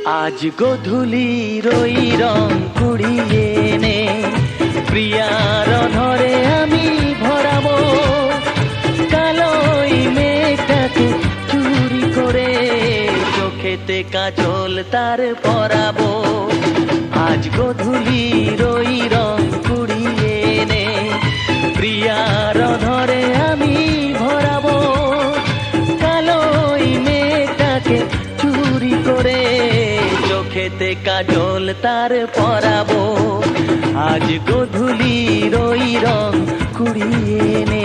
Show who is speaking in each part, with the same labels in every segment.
Speaker 1: আজ গধূলির ওই রং কুড়িয়ে নে, প্রিয়ার ধরে আমি ভরাবো কালোই মেঘটাকে চুরি করে, চোখেতে কাজল তার পরাবো। আজ গধূলির ওই রং কুড়িয়ে নে, প্রিয়ার ধরে আমি ভরাবো কালোই মেঘটাকে চুরি করে, চোখেতে কাজল তার পরাবো। আজ গধূলির ওই রং কুড়িয়ে নে।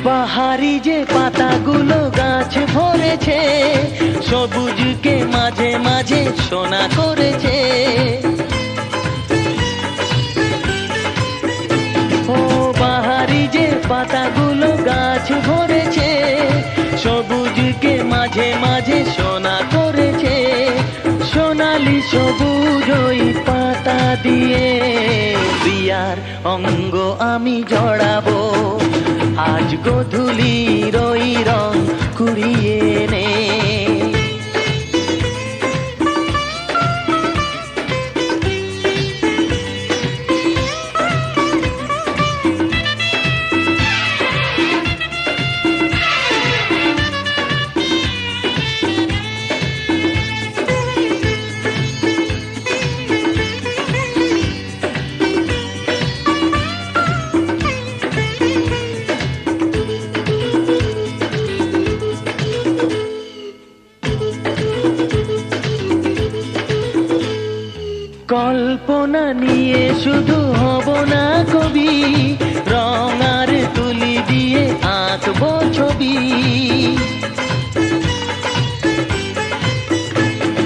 Speaker 1: বাহারি যে পাতাগুলো গাছ ভরেছে, সবুজকে মাঝে মাঝে সোনা করেছে। ও বাহারি যে পাতাগুলো গাছ ভরেছে, সবুজকে মাঝে মাঝে সোনা করেছে। সোনালি সবুজ ওই পাতা দিয়ে প্রিয়ার অঙ্গ আমি জড়াবো। আজ গধূলির ওই রং কুড়িয়ে নে। কল্পনা নিয়ে শুধু হব না কবি, রং আর তুলি দিয়ে আঁকবো ছবি।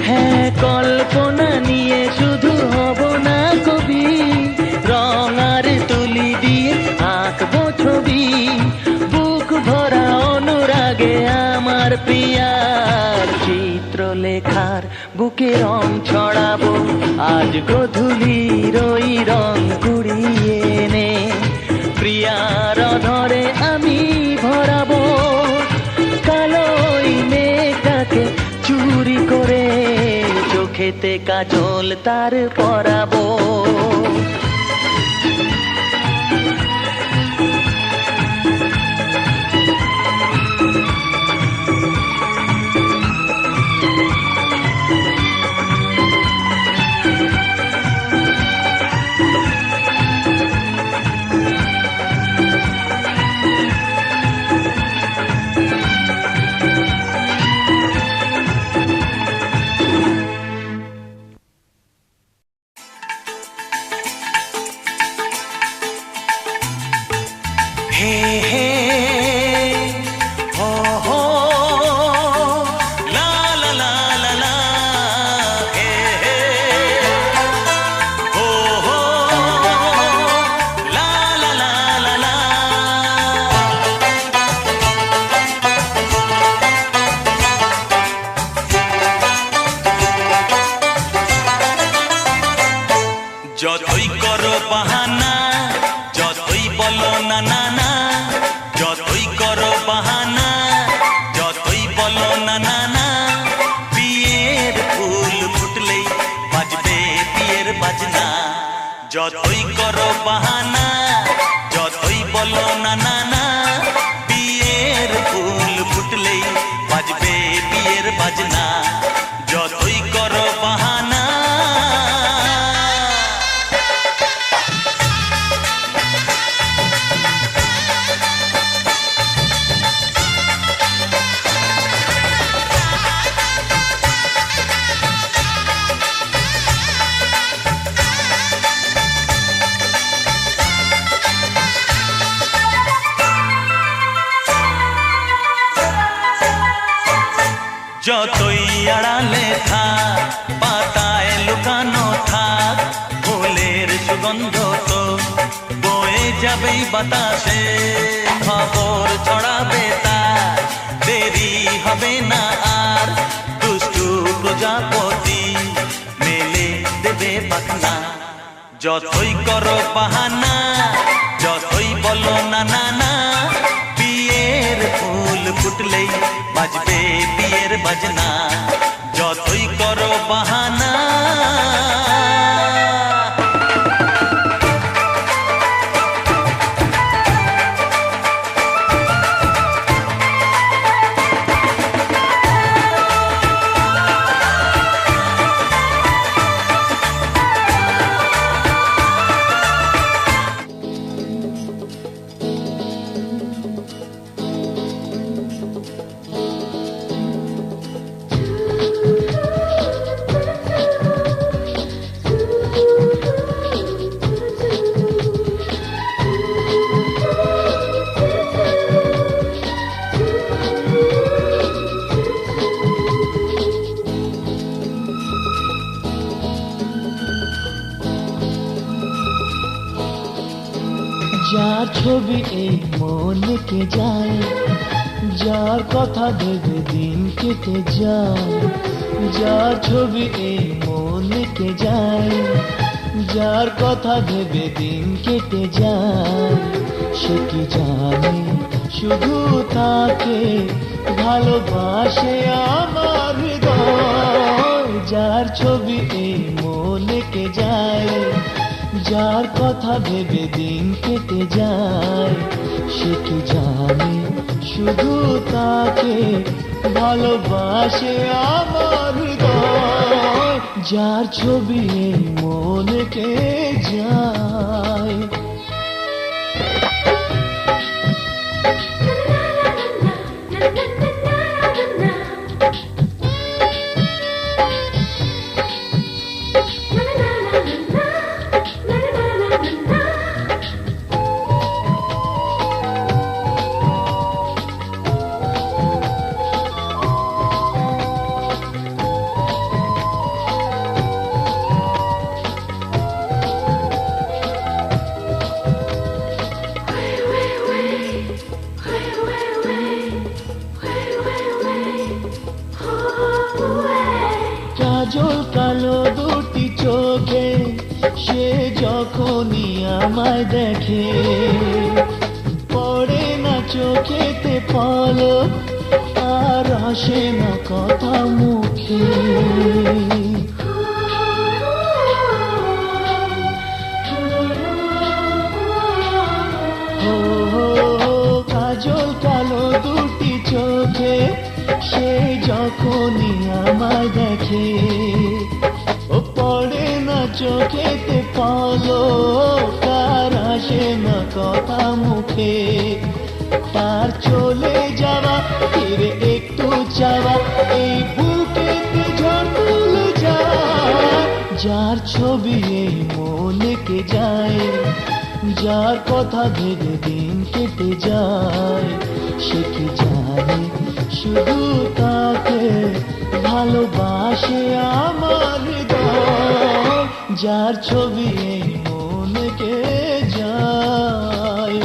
Speaker 1: হ্যাঁ, কল্পনা নিয়ে শুধু হব না কবি, রং আর তুলি দিয়ে আঁকবো ছবি। বুক ভরা অনুরাগে আমার প্রিয়ার চিত্র লেখার বুকে রং ছড়াবো। আজ গধূলির ওই রং কুড়িয়ে নে, প্রিয়ার ধরে আমি ভরাবো কালোই মেঘটাকে চুরি করে, চোখেতে কাজল তার পরাবো।
Speaker 2: যতই করো বাহানা, যতই বলো না না না, যতই করো বাহানা, যতই বলো না না না, বিয়ের ফুল ফুটলেই বাজবে বিয়ের বাজনা। যতই করো বাহানা, যতই বলো না না না, বিয়ের ফুল ফুটলেই বাজবে বিয়ের বাজনা। যতই করো বাহানা। আড়ালে থাক, পাতায় লুকানো থাক, ফুলের সুগন্ধ তো বয়ে যাবেই বাতাসে, খবর ছড়াবে তার, দেরি হবে না আর, দুষ্টু প্রজাপতি মেলে দেবে পাখনা। যতই করো বাহানা, যতই বলো না না না, বিয়ের ফুল ফুটলেই বাজবে বিয়ের বাজনা। যতই করো বাহানা।
Speaker 1: যার ছবি এই মনে কে যায়, যার কথা ভেবে দিন কেটে যায়, যার ছবি এই মনে কে যায়, যার কথা ভেবে দিন কেটে যায়, সে কি জানে শুধু তাকে ভালোবাসে আমার হৃদয়। যার ছবি এই মনে কে যায়, যার কথা ভেবে দিন কেটে যায়, সে কি জানে শুধু তাকে ভালোবাসে আমার হৃদয়। যার ছবি এই মনে কে যায়। কাজল কালো দুটি চোখে সে যখনই আমায় দেখে, পড়ে না চোখেতে পলক আর আসে না কথা মুখে। কাজল কালো দুটি চোখে সে যখনই আমায় দেখে, ও পড়ে না চোখেতে পলক আর আসে না কথা মুখে। তার চলে যাওয়া ফিরে একটু চাওয়া এই বুকেতে ঝড় যায়। যার ছবি এই মনে কে যায়, যার কথা ভেবে দিন কেটে যায়, সে কি জানে শুধু তাকে ভালোবাসে আমার হৃদয়। যার ছবি এই মনে কে যায়।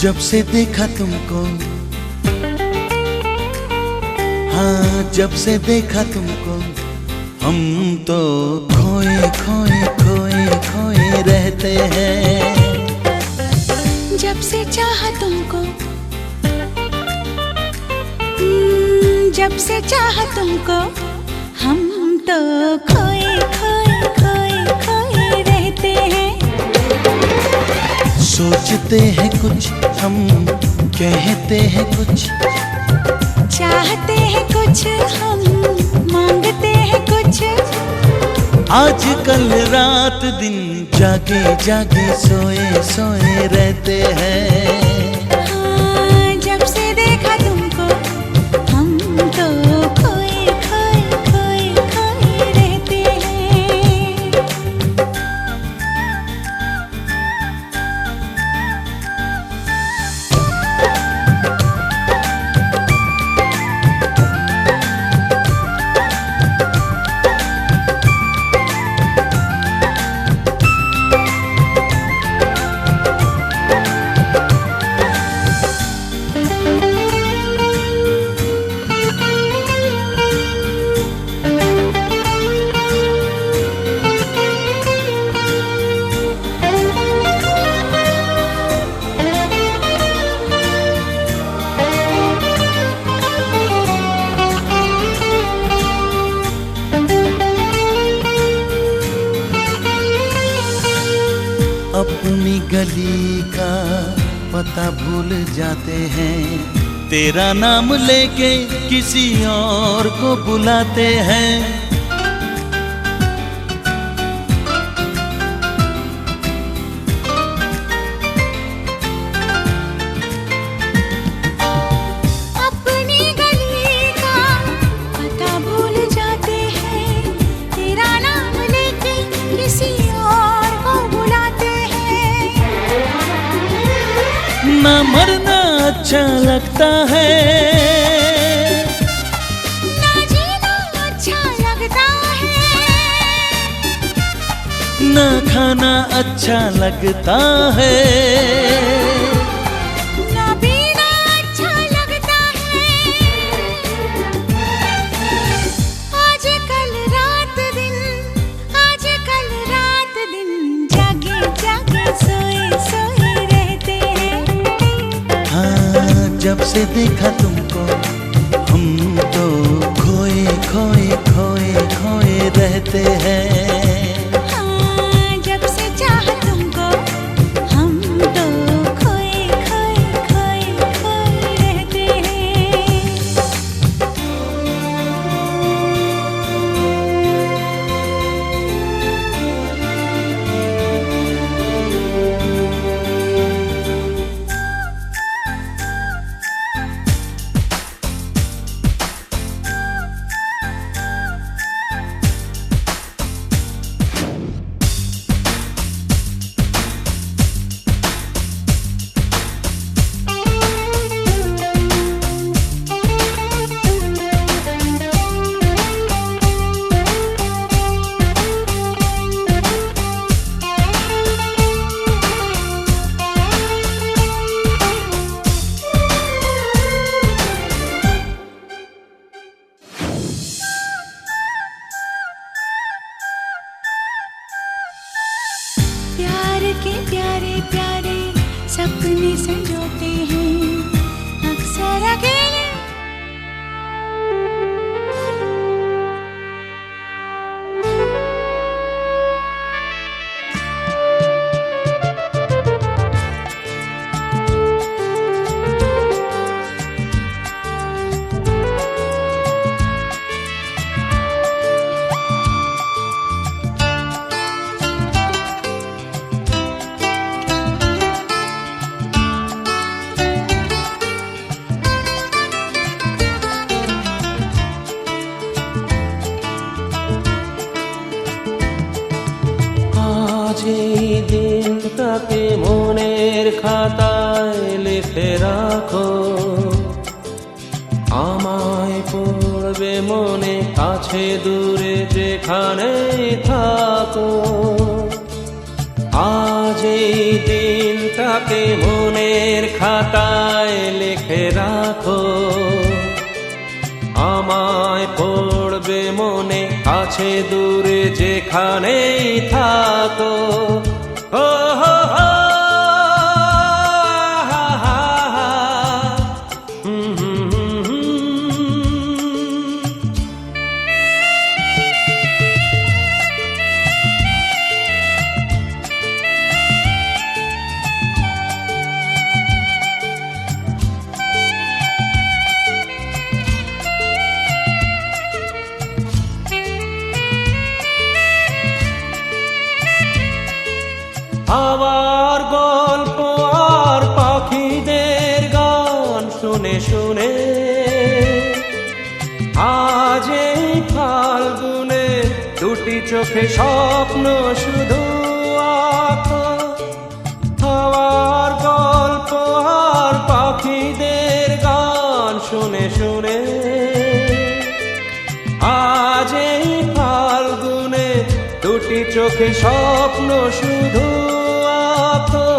Speaker 1: जब से देखा तुमको, हाँ जब से देखा तुमको, हम तो खोए खोए खोए खोए रहते हैं।
Speaker 3: जब से चाहा तुमको, जब से चाहा तुमको, हम तो खोए खोए खोए खोए रहते हैं।
Speaker 1: सोचते हैं कुछ हम, कहते हैं कुछ,
Speaker 3: चाहते हैं कुछ हम, मांगते हैं कुछ।
Speaker 1: आजकल रात दिन जागे जागे सोए सोए रहते हैं।
Speaker 3: हाँ, जब से देखा तुमको, हम तो खोए खोए खोए खोए रहते हैं।
Speaker 1: अपनी गली का पता भूल जाते हैं, तेरा नाम लेके किसी और को बुलाते हैं।
Speaker 3: अपनी गली का पता भूल जाते हैं, तेरा नाम लेके किसी और को बुलाते हैं।
Speaker 1: ना मरना अच्छा लगता है,
Speaker 3: ना जीना अच्छा लगता है,
Speaker 1: ना खाना अच्छा लगता है,
Speaker 3: ना पीना अच्छा लगता है। आज कल रात दिन, आज कल रात दिन जागे जागे सोए सोए रहते हैं।
Speaker 1: हाँ जब से देखा तुमको हम तो खोए खोए खोए खोए रहते हैं।
Speaker 3: हाँ जब से चाहा तुमको हम तो खोए खोए खोए खोए रहते हैं। प्यार के प्यारे प्यारे सपने संजोते हैं अक्सर अकेले।
Speaker 4: এই দিনটাকে মনের খাতায় লিখে রাখো, আমায় পড়বে মনে কাছে দূরে যেখানেই থাকো। আজ এই দিনটাকে মনের খাতায় লিখে রাখো, আমায় পড়বে মনে কাছে দূরে যেখানেই থাকো। ও হো হো, হা হা হা, হুম হুম হুম হুম। আবার গল্প আর পাখিদের গান শুনে শুনে আজ এই ফাল্গুনে দুটি চোখে স্বপ্ন শুধু আঁকো। আবার গল্প আর পাখিদের গান শুনে শুনে আজ এই ফাল্গুনে দুটি চোখে স্বপ্ন শুধু আঁকো।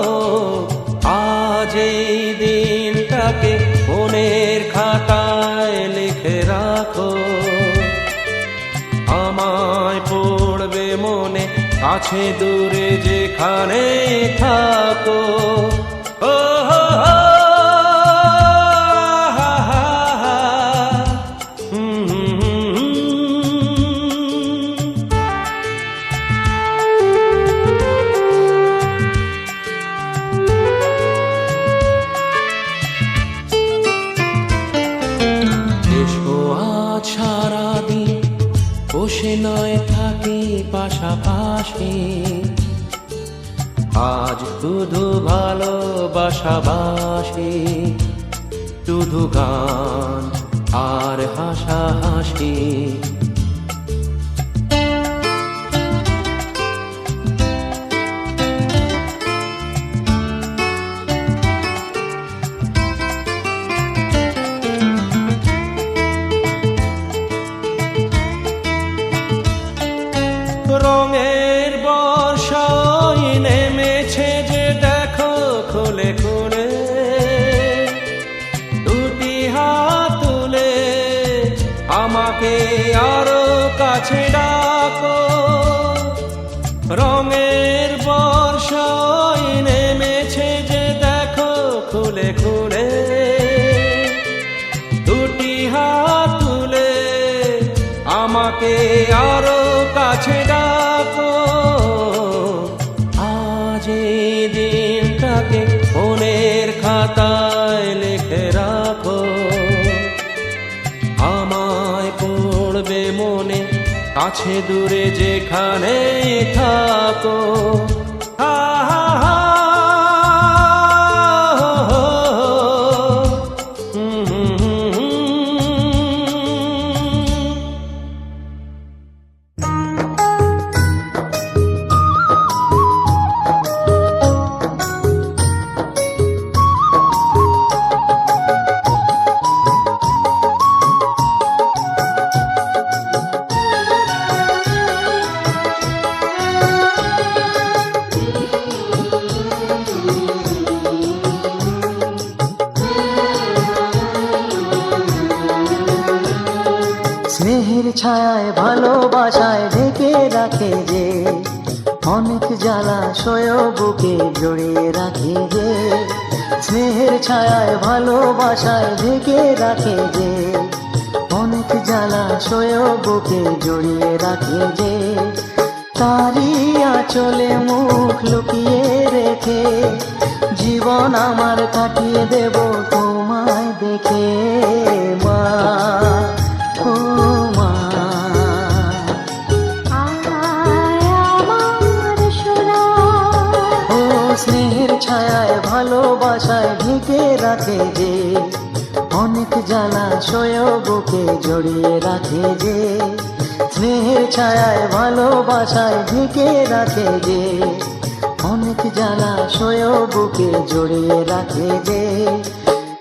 Speaker 4: আজ এই দিনটাকে মনের খাতায় লিখে রাখো, আমায় পড়বে মনে কাছে দূরে যেখানে থাকো। ও হো হো, হা হা হা, হুম হুম হুম হুম। এসো আজ সারাদিন বসে নয় থাকি পাশাপাশি, আজ শুধু ভালোবাসাবাসি, শুধু গান আর হাসাহাসি। আমাকে আরো কাছে ডাকো, রঙের বর্ষায় নেমেছে যে দেখো খুলে খুলে, দুটি হাত তুলে আমাকে আরো কাছে ডাকো। আজ এই দিনটাকে মনের খাতায় লিখে রাখো, আমায় পড়বে মনে কাছে দূরে যেখানে থাকো। হা হা হা
Speaker 5: স্নেহের ছায়ায় ভালোবাসায় ঢেকে রাখে যে, অনেক জ্বালাশয় বুকে জড়িয়ে রাখে যে। স্নেহের ছায়ায় ভালোবাসায় ঢেকে রাখে যে, অনেক জ্বালাশয় বুকে জড়িয়ে রাখে যে। তারি আঁচলে মুখ লুকিয়ে রেখে জীবন আমার কাটিয়ে দেব তোমায় দেখে। মা ও মা, ও স্নেহের ছায়ায় ভালোবাসায় ঢেকে রাখে যে, অনেক জ্বালাশয় বুকে জড়িয়ে রাখে যে। স্নেহের ছায়ায় ভালোবাসায় ঢেকে রাখে যে, অনেক জ্বালাশয় বুকে জড়িয়ে রাখে যে।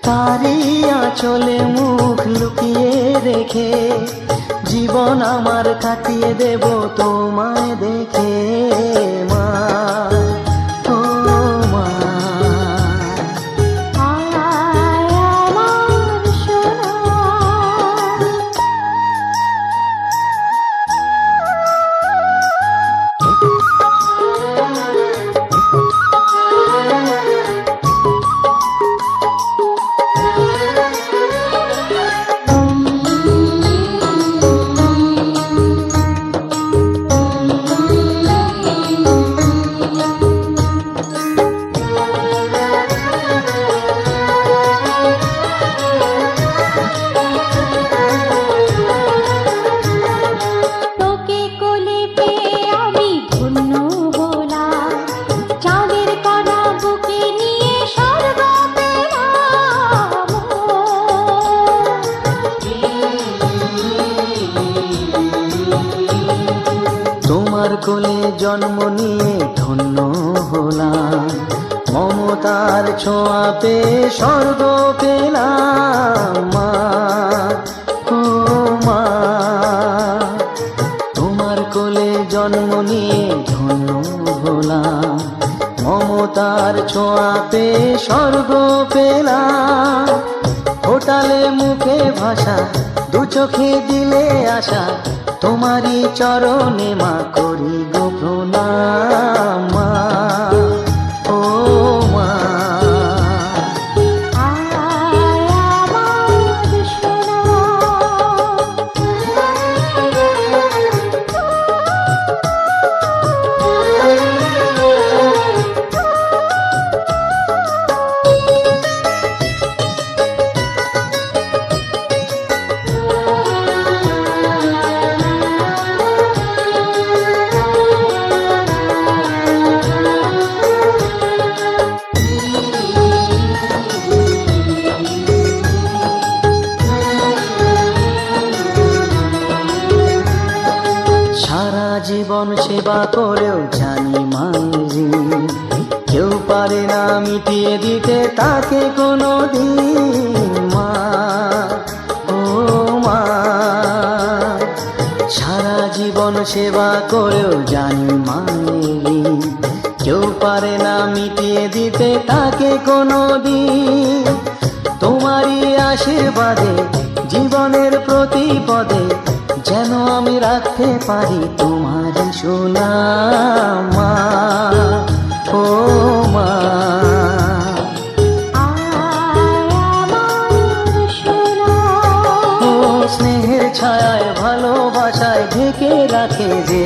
Speaker 5: তারি আঁচলে মুখ লুকিয়ে রেখে জীবন আমার কাটিয়ে দেব তোমায় দেখে। মা ও মা,
Speaker 3: তোকে কোলে পেয়ে আমি ধন্য হলাম, চাঁদের কণা বুকে নিয়ে স্বর্গ পেলাম।
Speaker 5: তোমার কোলে জন্ম নিয়ে ধন্য হলাম, মমতার ছোঁয়া পেয়ে স্বর্গ পেলাম। মা ও মা, তোমার কোলে জন্ম নিয়ে ধন্য হলাম, মমতার ছোঁয়া পেয়ে স্বর্গ পেলাম। ফোটালে মুখে ভাষা, দু চোখে দিলে আশা, তোমারই চরণে মা করি গো প্রণাম। মা ও মা, সারা জীবন সেবা করেও জানি মাঝি, কেউ পারে না মিটিয়ে দিতে তাকে কোনো দিন। মা ও মা, সারা জীবন সেবা করেও জানি মাঝি, কেউ পারে না মিটিয়ে দিতে তাকে কোনো দিন। তোমারই আশীর্বাদে জীবন জীবনের প্রতি পদে যেন আমি রাখতে পারি তোমার সোনা মা, ও মা। ও স্নেহের ছায়ায় ভালোবাসায় ঢেকে রাখে যে।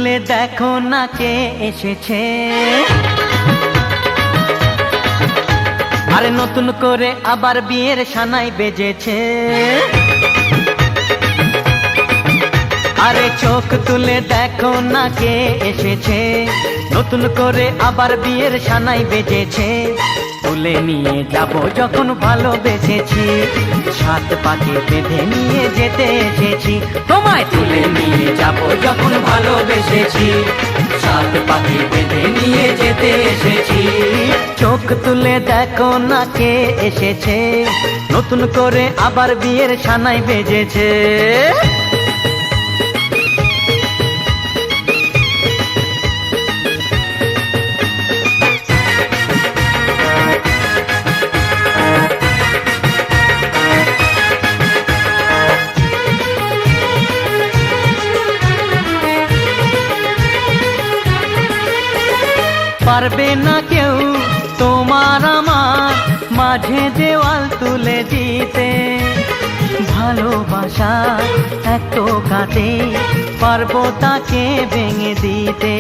Speaker 5: তুলে দেখো না কে এসেছে, আরে নতুন করে আবার বিয়ের সানাই বেজেছে। আরে চোখ তুলে দেখো না কে এসেছে, নতুন করে আবার বিয়ের সানাই বেজেছে। তুলে নিয়ে যাব যখন ভালোবেসেছি, সাত পাকে বেঁধে নিয়ে যেতে এসেছি। তোমায় তুলে নিয়ে যাব যখন ভালোবেসেছি, সাত পাকে বেঁধে নিয়ে যেতে এসেছি। চোখ তুলে দেখো না কে এসেছে, নতুন করে আবার বিয়ের সানাই বেজেছে। পারবে না কেউ তোমার আমার মাঝে দেওয়াল তুলে দিতে, ভালোবাসা এত কাটে পারবো তাকে ভেঙে দিতে।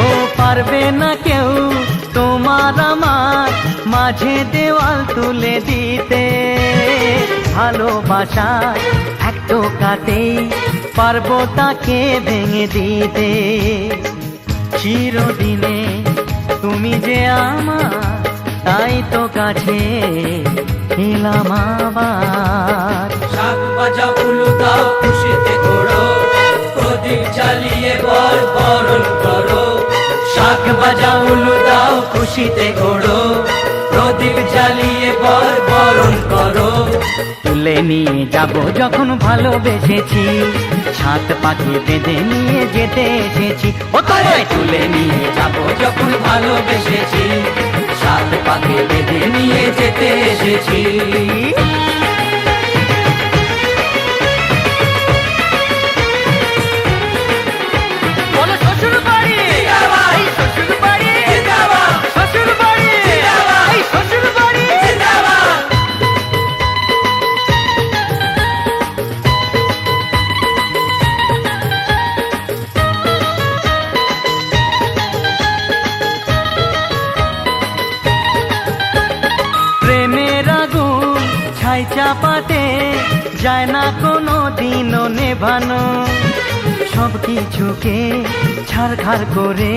Speaker 5: ও পারবে না কেউ তোমার আমার মাঝে দেওয়াল তুলে দিতে, ভালোবাসা এত কাটে পারবো তাকে ভেঙে দিতে। চিরদিনে তুমি যে আমার, তাই তো কাছে এলাম আবার।
Speaker 4: শাক ভাজা উলু দাও খুশিতে করো, প্রদীপ জ্বালিয়ে বরণ করো।
Speaker 5: শাক ভাজা উলু দাও খুশিতে করো, প্রদীপ জ্বালিয়ে বরণ করো। তুলে নিয়ে যাব যখন ভালোবেসেছি, সাত পাকে বেঁধে নিয়ে যেতে এসেছি। ও তোমায় তুলে নিয়ে যাব যখন ভালোবেসেছি, সাত পাকে বেঁধে নিয়ে যেতে এসেছি। বলো শ্বশুর বাড়ি, এই শ্বশুর বাড়ি, শ্বশুর বাড়ি, এই শ্বশুর বাড়ি। প্রেমের আগুন ছাই চাপাতে যায় না কোনো দিনও নেভানো, সব কিছুকে ছাড়খাড় করে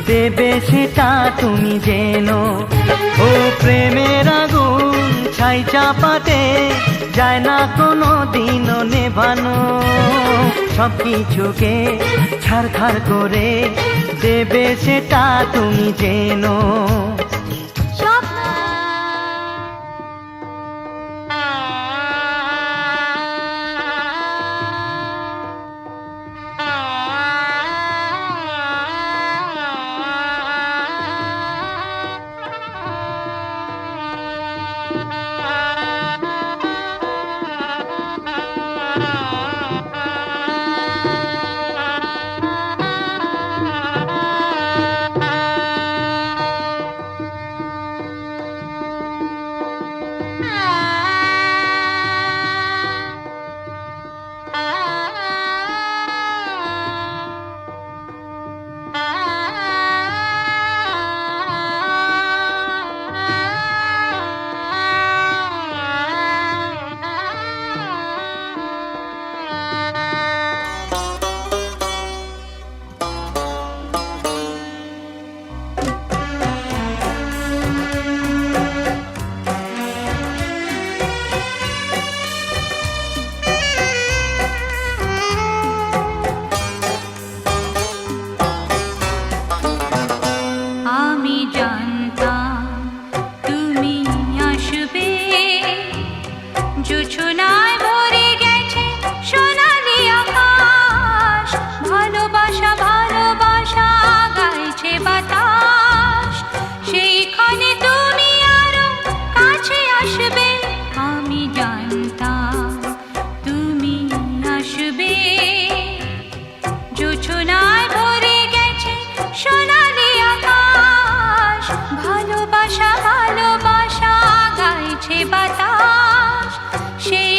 Speaker 5: দেবে সেটা তুমি জেনো। ও প্রেমের আগুন ছাই চাপাতে যায় না কোনো দিনও নেভানো, সব কিছুকে ছাড়খাড় করে দেবে সেটা তুমি জেনো।
Speaker 3: ভালোবাসা ভালোবাসা গাইছে বাতাস, সেই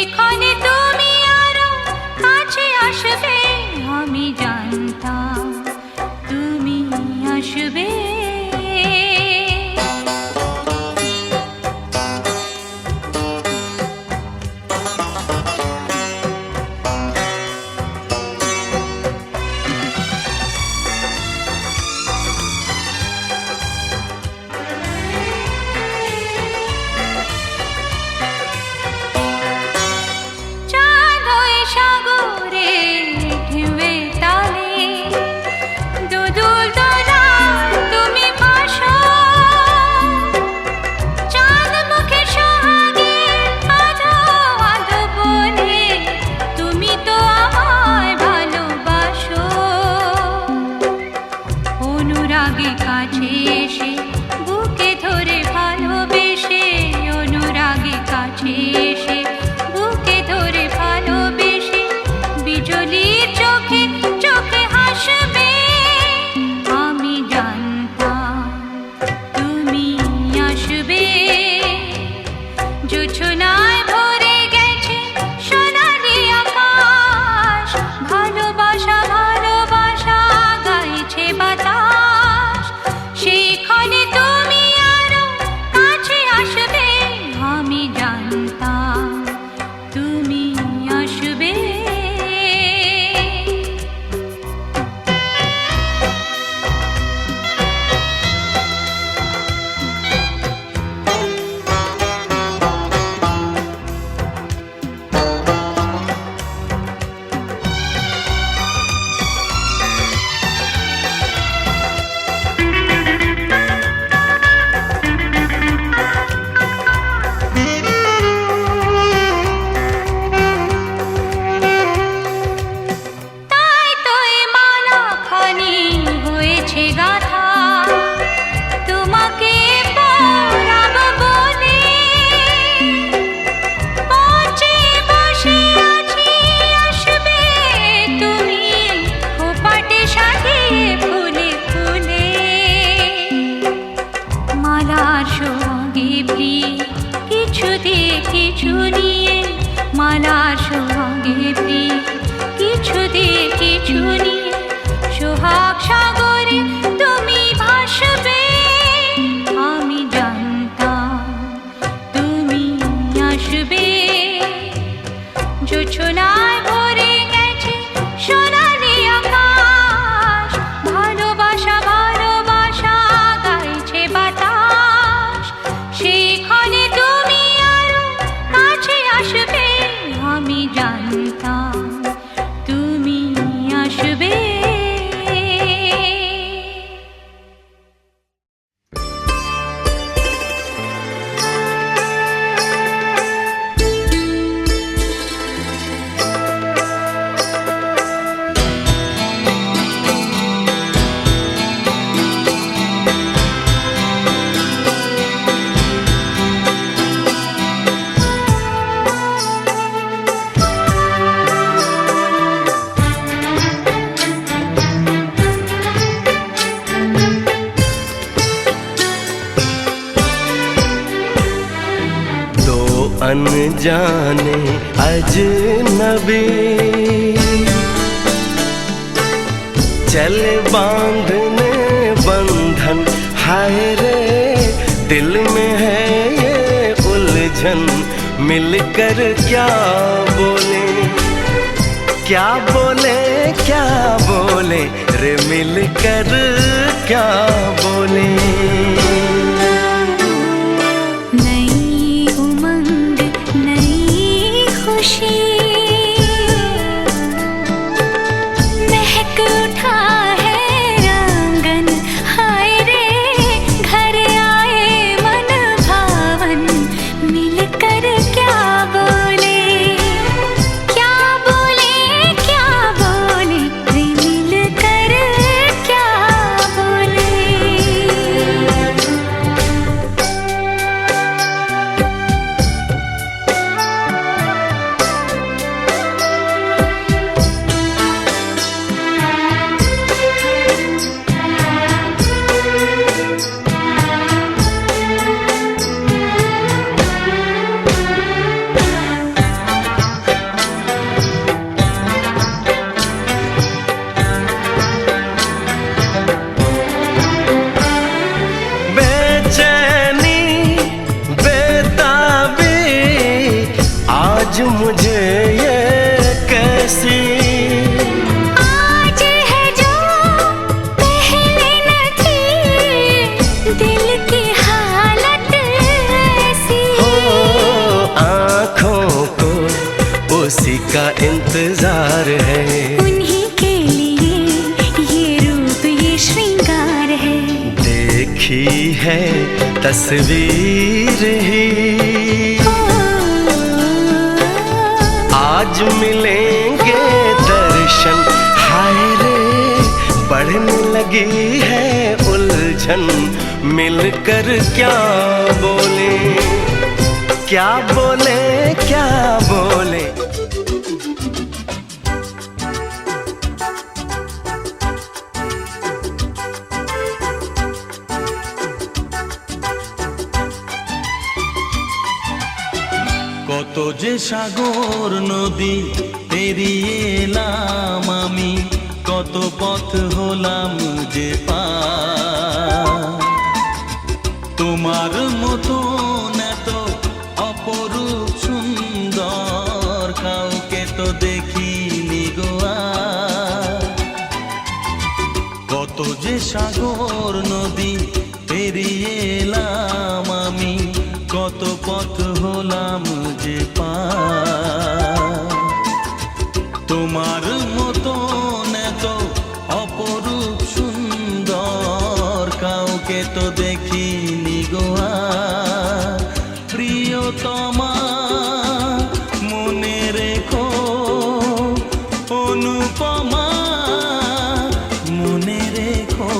Speaker 3: জোছনায় ভরে গেছে সোনালি আকাশ, ভালোবাসা ভালোবাসা গাইছে বাতাস। সেখানে তুমি আরো কাছে আসবে, আমি জানতাম তুমি আসবে।
Speaker 6: अनजाने अजनबी चले बांधने बंधन, हाय रे दिल में है ये उलझन। मिलकर क्या बोले क्या बोले क्या बोले रे, मिलकर क्या बोले।
Speaker 3: महक उठा है आंगन, हाय रे घर आए मन भावन। मिलकर क्या बोले क्या बोले क्या बोले रे, मिलकर क्या बोले।
Speaker 6: आज मुझे ये कैसी
Speaker 3: आज है जो पहले न थी, दिल की हालत ऐसी।
Speaker 6: हो, आँखों को उसी का इंतजार है।
Speaker 3: उन्हीं के लिए ये रूप ये श्रृंगार है।
Speaker 6: देखी है तस्वीर ही, आज मिलेंगे दर्शन, हाय रे बढ़ने लगी है उलझन। मिलकर क्या बोले क्या बोले क्या बोले।
Speaker 1: কত যে সাগর নদী পেরিয়ে এলাম আমি, কত পথ হলাম যে পার। তোমার মতো এত অপরূপ সুন্দর কাউকে তো দেখিনি গো আর। কত যে সাগর নদী পেরিয়ে এলাম আমি, কত পথ হলাম যে পার। তোমার মতো এত অপরূপ সুন্দর কাউকে তো দেখিনি গো আর। প্রিয়তমা মনে রেখো, অনুপমা মনে রেখো।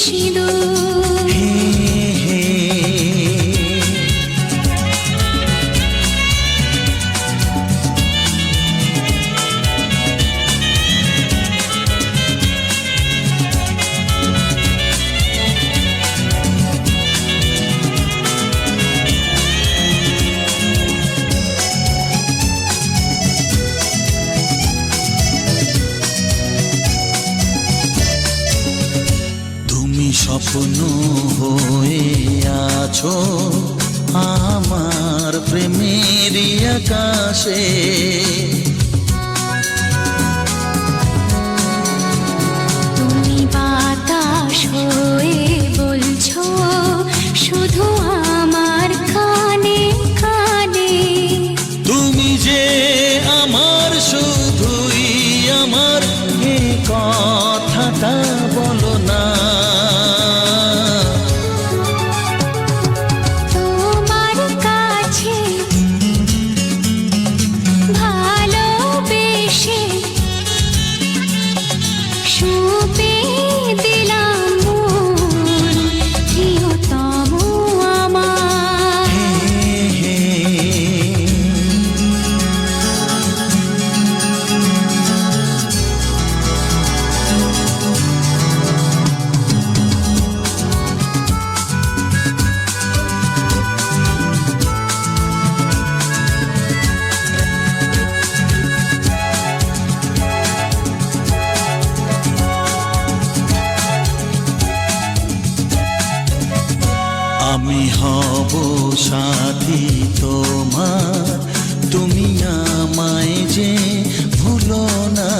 Speaker 3: সিঁদুর।
Speaker 1: হে হে স্বপ্ন হয়ে আছো আমার প্রেমের আকাশে,
Speaker 3: তুমি বাতাস হয়ে বলছো শুধু আমার কানে কানে,
Speaker 1: তুমি যে আমার শুধুই আমার, এ কথাটা বলো না। আমি হব সাথী তোমার, তুমি আমায় যে ভুলো না।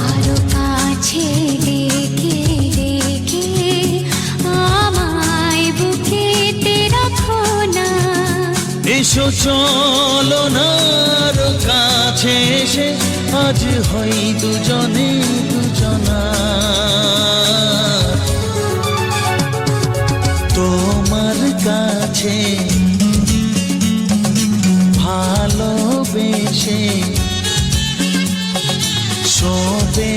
Speaker 3: আরো কাছে ডেকে ডেকে আমায় বুকেতে রাখো না।
Speaker 1: এসো চলো না আরো কাছে এসে আজ হই দুজনে দুজনা। তোমার কাছে ভালোবেসে সবে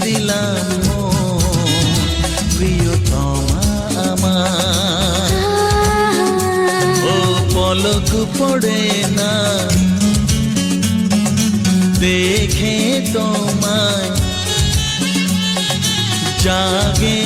Speaker 1: দিলাম প্রিয়তমা আমার। ও পলক পড়ে না দেখে তোমায়, জাগে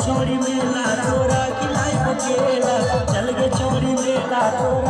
Speaker 7: छोड़ी मेला तोरा खिलाई बकेला, चल गे छोड़ी मेला तोरा